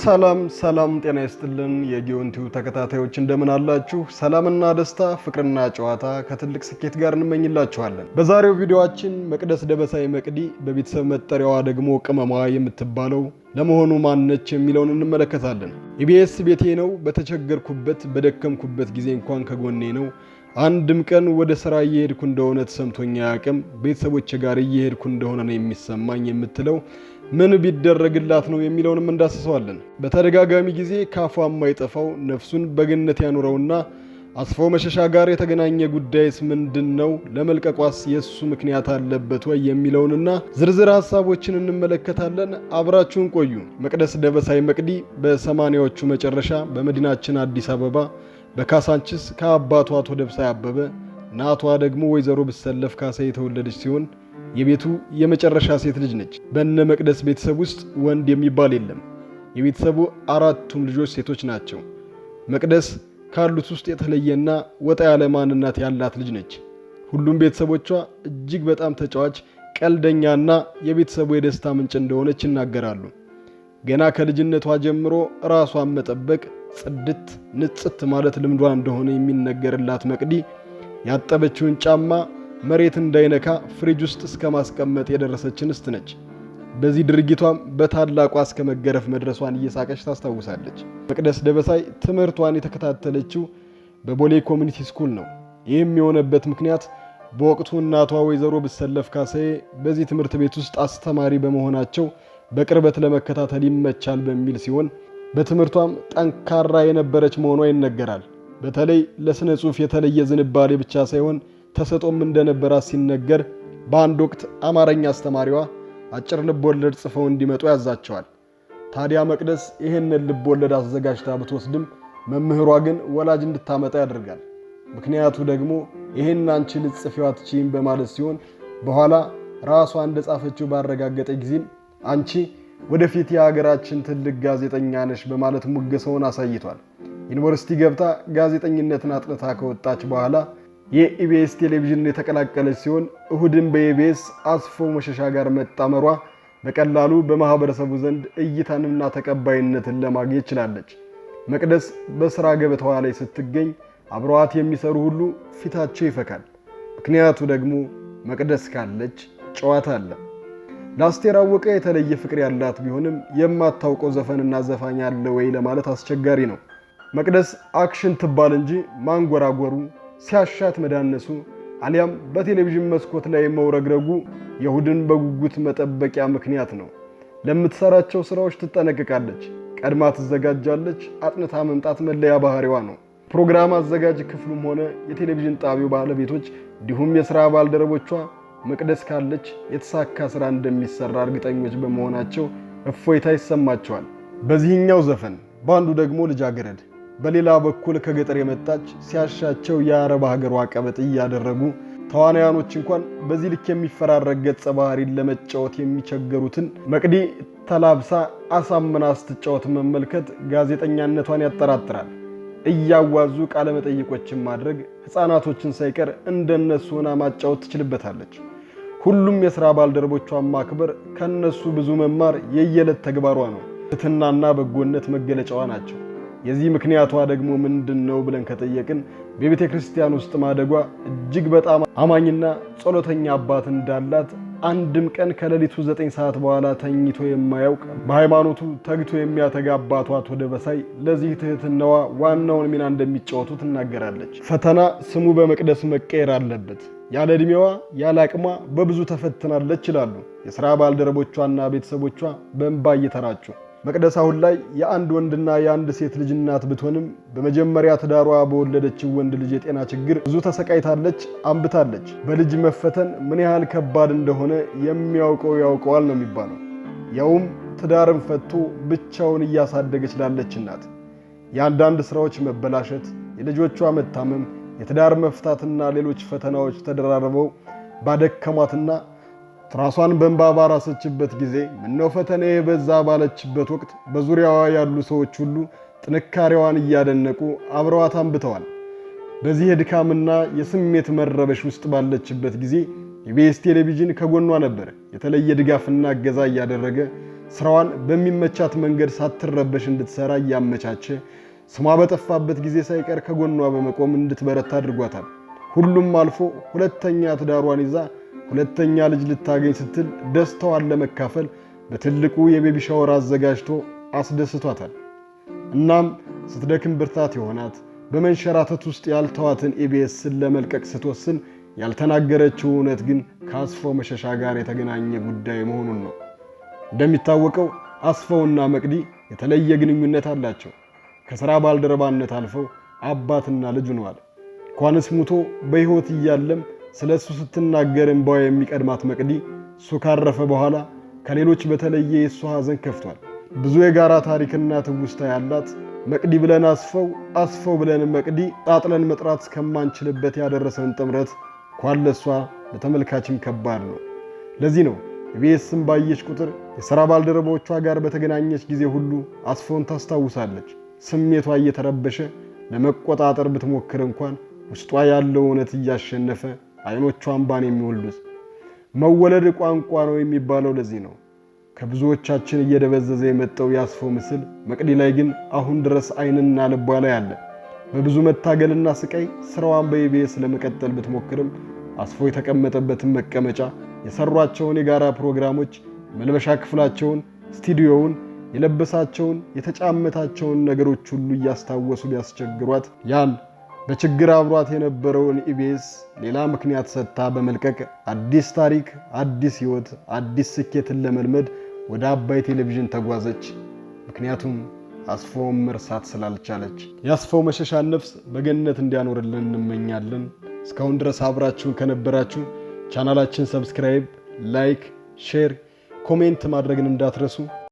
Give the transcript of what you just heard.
ሰላም ጤና ይስጥልን የጊዮንቲው ተከታታዮች እንደምን አላችሁ? ሰላምና ደስታ ፍቅርና ጨዋታ ከትልቅ ስኬት ጋር እንመኝላችኋለን። በዛሬው ቪዲዮአችን መቅደስ ደበሳይ መቅዲ በቤተሰብ መጠሪያዋ ደግሞ ቅመሟ የምትባለው ለመሆኑ ማነች የሚለውን እንመለከታለን። ኢቢኤስ ቤቴ ነው። በተቸገርኩበት በደከምኩበት ጊዜ እንኳን ከጎኔ ነው። አንድም ቀን ወደ ስራ እየሄድኩ እንደሆነ ተሰምቶኝ አያውቅም። ቤተሰቦቼ ጋር እየሄድኩ እንደሆነ ነው የሚሰማኝ የምትለው ምን ቢደረግላት ነው የሚለውንም እንዳስሰዋለን። በተደጋጋሚ ጊዜ ካፏ የማይጠፋው ነፍሱን በገነት ያኑረውና አስፋው መሸሻ ጋር የተገናኘ ጉዳይስ ምንድነው? ለመልቀቋስ የሱ ምክንያት አለበት ወይ የሚለውንና ዝርዝር ሐሳቦችን እንመለከታለን። አብራችሁን ቆዩ። መቅደስ ደበሳይ መቅዲ በ80ዎቹ መጨረሻ በመዲናችን አዲስ አበባ በካሳንቺስ ከአባቷ አቶ ደበሳይ አበበ እናቷ ደግሞ ወይዘሮ ብሰለፍ ካሳ የተወለደች ሲሆን የቤቱ የመጨረሻ ሴት ልጅ ነች። በእነ መቅደስ ቤተሰብ ውስጥ ወንድ የሚባል የለም። የቤተሰቡ አራቱም ልጆች ሴቶች ናቸው። መቅደስ ካሉት ውስጥ የተለየና ወጣ ያለ ማንነት ያላት ልጅ ነች። ሁሉም ቤተሰቦቿ እጅግ በጣም ተጫዋች፣ ቀልደኛና የቤተሰቡ የደስታ ምንጭ እንደሆነች ይናገራሉ። ገና ከልጅነቷ ጀምሮ ራሷን መጠበቅ፣ ጽድት ንጽት ማለት ልምዷ እንደሆነ የሚነገርላት መቅዲ ያጠበችውን ጫማ መሬት እንዳይነካ ፍሪጅ ውስጥ እስከ ማስቀመጥ የደረሰች እንስት ነች። በዚህ ድርጊቷም በታላቋ እስከ መገረፍ መድረሷን እየሳቀች ታስታውሳለች። መቅደስ ደበሳይ ትምህርቷን የተከታተለችው በቦሌ ኮሚኒቲ ስኩል ነው። ይህም የሆነበት ምክንያት በወቅቱ እናቷ ወይዘሮ ብሰለፍ ካሳዬ በዚህ ትምህርት ቤት ውስጥ አስተማሪ በመሆናቸው በቅርበት ለመከታተል ይመቻል በሚል ሲሆን በትምህርቷም ጠንካራ የነበረች መሆኗ ይነገራል። በተለይ ለስነ ጽሑፍ የተለየ ዝንባሌ ብቻ ሳይሆን ተሰጦም እንደነበራት ሲነገር በአንድ ወቅት አማርኛ አስተማሪዋ አጭር ልቦለድ ጽፈው እንዲመጡ ያዛቸዋል። ታዲያ መቅደስ ይህንን ልቦለድ አዘጋጅታ ብትወስድም መምህሯ ግን ወላጅ እንድታመጣ ያደርጋል። ምክንያቱ ደግሞ ይህን አንቺ ልጽፊው አትችይም በማለት ሲሆን በኋላ ራሷ እንደጻፈችው ባረጋገጠ ጊዜም አንቺ ወደፊት የሀገራችን ትልቅ ጋዜጠኛ ነሽ በማለት ሙገሰውን አሳይቷል። ዩኒቨርሲቲ ገብታ ጋዜጠኝነትን አጥንታ ከወጣች በኋላ የኢቢኤስ ቴሌቪዥን የተቀላቀለች ሲሆን እሁድን በኢቢኤስ አስፋው መሸሻ ጋር መጣመሯ በቀላሉ በማህበረሰቡ ዘንድ እይታንና ተቀባይነትን ለማግኘት ችላለች። መቅደስ በስራ ገበታዋ ላይ ስትገኝ አብረዋት የሚሰሩ ሁሉ ፊታቸው ይፈካል። ምክንያቱ ደግሞ መቅደስ ካለች ጨዋታ አለ። ለአስቴር አወቀ የተለየ ፍቅር ያላት ቢሆንም የማታውቀው ዘፈንና ዘፋኝ አለ ወይ ለማለት አስቸጋሪ ነው። መቅደስ አክሽን ትባል እንጂ ማንጎራጎሩ ሲያሻት መዳነሱ አሊያም በቴሌቪዥን መስኮት ላይ መውረግረጉ የእሁድን በጉጉት መጠበቂያ ምክንያት ነው። ለምትሰራቸው ስራዎች ትጠነቀቃለች፣ ቀድማ ትዘጋጃለች። አጥንታ መምጣት መለያ ባህሪዋ ነው። ፕሮግራም አዘጋጅ ክፍሉም ሆነ የቴሌቪዥን ጣቢያው ባለቤቶች እንዲሁም የሥራ ባልደረቦቿ መቅደስ ካለች የተሳካ ስራ እንደሚሰራ እርግጠኞች በመሆናቸው እፎይታ ይሰማቸዋል። በዚህኛው ዘፈን ባንዱ ደግሞ ልጃገረድ በሌላ በኩል ከገጠር የመጣች ሲያሻቸው የአረብ ሀገሯ ቀበጥ እያደረጉ ተዋናያኖች እንኳን በዚህ ልክ የሚፈራረቅ ገጸ ባህሪን ለመጫወት የሚቸገሩትን መቅዲ ተላብሳ አሳምና ስትጫወት መመልከት ጋዜጠኛነቷን ያጠራጥራል። እያዋዙ ቃለ መጠይቆችን ማድረግ ሕፃናቶችን ሳይቀር እንደነሱ ሆና ማጫወት ትችልበታለች። ሁሉም የሥራ ባልደረቦቿን ማክበር፣ ከነሱ ብዙ መማር የየዕለት ተግባሯ ነው። ትሕትናና በጎነት መገለጫዋ ናቸው። የዚህ ምክንያቷ ደግሞ ምንድነው ብለን ከጠየቅን በቤተ ክርስቲያን ውስጥ ማደጓ፣ እጅግ በጣም አማኝና ጸሎተኛ አባት እንዳላት፣ አንድም ቀን ከሌሊቱ 9 ሰዓት በኋላ ተኝቶ የማያውቅ በሃይማኖቱ ተግቶ የሚያተጋ አባቷ አቶ ደበሳይ ለዚህ ትሕትናዋ ዋናውን ሚና እንደሚጫወቱ ትናገራለች። ፈተና ስሙ በመቅደስ መቀየር አለበት። ያለ ዕድሜዋ ያለ አቅሟ በብዙ ተፈትናለች ይላሉ የሥራ ባልደረቦቿና ቤተሰቦቿ በእንባ እየተራጩ። መቅደስ አሁን ላይ የአንድ ወንድና የአንድ ሴት ልጅ እናት ብትሆንም በመጀመሪያ ትዳሯ በወለደችው ወንድ ልጅ የጤና ችግር ብዙ ተሰቃይታለች፣ አንብታለች። በልጅ መፈተን ምን ያህል ከባድ እንደሆነ የሚያውቀው ያውቀዋል ነው የሚባለው። ያውም ትዳርን ፈቶ ብቻውን እያሳደገች ላለች እናት የአንዳንድ ስራዎች መበላሸት፣ የልጆቿ መታመም፣ የትዳር መፍታትና ሌሎች ፈተናዎች ተደራርበው ባደከሟትና ራሷን በእንባ ባራሰችበት ጊዜ ምነው ፈተና የበዛ ባለችበት ወቅት በዙሪያዋ ያሉ ሰዎች ሁሉ ጥንካሬዋን እያደነቁ አብረዋት አንብተዋል። በዚህ የድካምና የስሜት መረበሽ ውስጥ ባለችበት ጊዜ ኢቢኤስ ቴሌቪዥን ከጎኗ ነበር። የተለየ ድጋፍና እገዛ እያደረገ ስራዋን በሚመቻት መንገድ ሳትረበሽ እንድትሰራ እያመቻቸ ስሟ በጠፋበት ጊዜ ሳይቀር ከጎኗ በመቆም እንድትበረታ አድርጓታል። ሁሉም አልፎ ሁለተኛ ትዳሯን ይዛ ሁለተኛ ልጅ ልታገኝ ስትል ደስታዋን ለመካፈል በትልቁ የቤቢ ሻወር አዘጋጅቶ አስደስቷታል። እናም ስትደክም ብርታት የሆናት በመንሸራተት ውስጥ ያልተዋትን ኢቢኤስን ለመልቀቅ ስትወስን ያልተናገረችው እውነት ግን ከአስፋው መሸሻ ጋር የተገናኘ ጉዳይ መሆኑን ነው። እንደሚታወቀው አስፋውና መቅዲ የተለየ ግንኙነት አላቸው። ከሥራ ባልደረባነት አልፈው አባትና ልጅ ሆነዋል። እንኳንስ ሙቶ በሕይወት እያለም ስለሱ ስትናገር እንባዋ የሚቀድማት መቅዲ እሱ ካረፈ በኋላ ከሌሎች በተለየ የእሷ ሐዘን ከፍቷል። ብዙ የጋራ ታሪክና ትውስታ ያላት መቅዲ ብለን አስፋው፣ አስፋው ብለን መቅዲ ጣጥለን መጥራት እስከማንችልበት ያደረሰን ጥምረት እንኳን ለሷ ለተመልካችም ከባድ ነው። ለዚህ ነው ኢቢኤስን ባየች ቁጥር የሥራ ባልደረቦቿ ጋር በተገናኘች ጊዜ ሁሉ አስፋውን ታስታውሳለች። ስሜቷ እየተረበሸ ለመቆጣጠር ብትሞክር እንኳን ውስጧ ያለው እውነት እያሸነፈ አይኖቿ እንባን የሚወልዱት። መወለድ ቋንቋ ነው የሚባለው ለዚህ ነው። ከብዙዎቻችን እየደበዘዘ የመጣው የአስፋው ምስል መቅዲ ላይ ግን አሁን ድረስ አይንና ልቧ ላይ አለ። በብዙ መታገልና ስቃይ ስራዋን በኢቢኤስ ለመቀጠል ብትሞክርም አስፋው የተቀመጠበትን መቀመጫ፣ የሰሯቸውን የጋራ ፕሮግራሞች፣ መልበሻ ክፍላቸውን፣ ስቱዲዮውን፣ የለበሳቸውን የተጫመታቸውን ነገሮች ሁሉ እያስታወሱ ቢያስቸግሯት ያን በችግር አብሯት የነበረውን ኢቢኤስ ሌላ ምክንያት ሰጥታ በመልቀቅ አዲስ ታሪክ፣ አዲስ ህይወት፣ አዲስ ስኬትን ለመልመድ ወደ አባይ ቴሌቪዥን ተጓዘች። ምክንያቱም አስፋውን መርሳት ስላልቻለች። የአስፋው መሸሻን ነፍስ በገነት እንዲያኖርልን እንመኛለን። እስካሁን ድረስ አብራችሁን ከነበራችሁ ቻናላችን ሰብስክራይብ፣ ላይክ፣ ሼር፣ ኮሜንት ማድረግን እንዳትረሱ።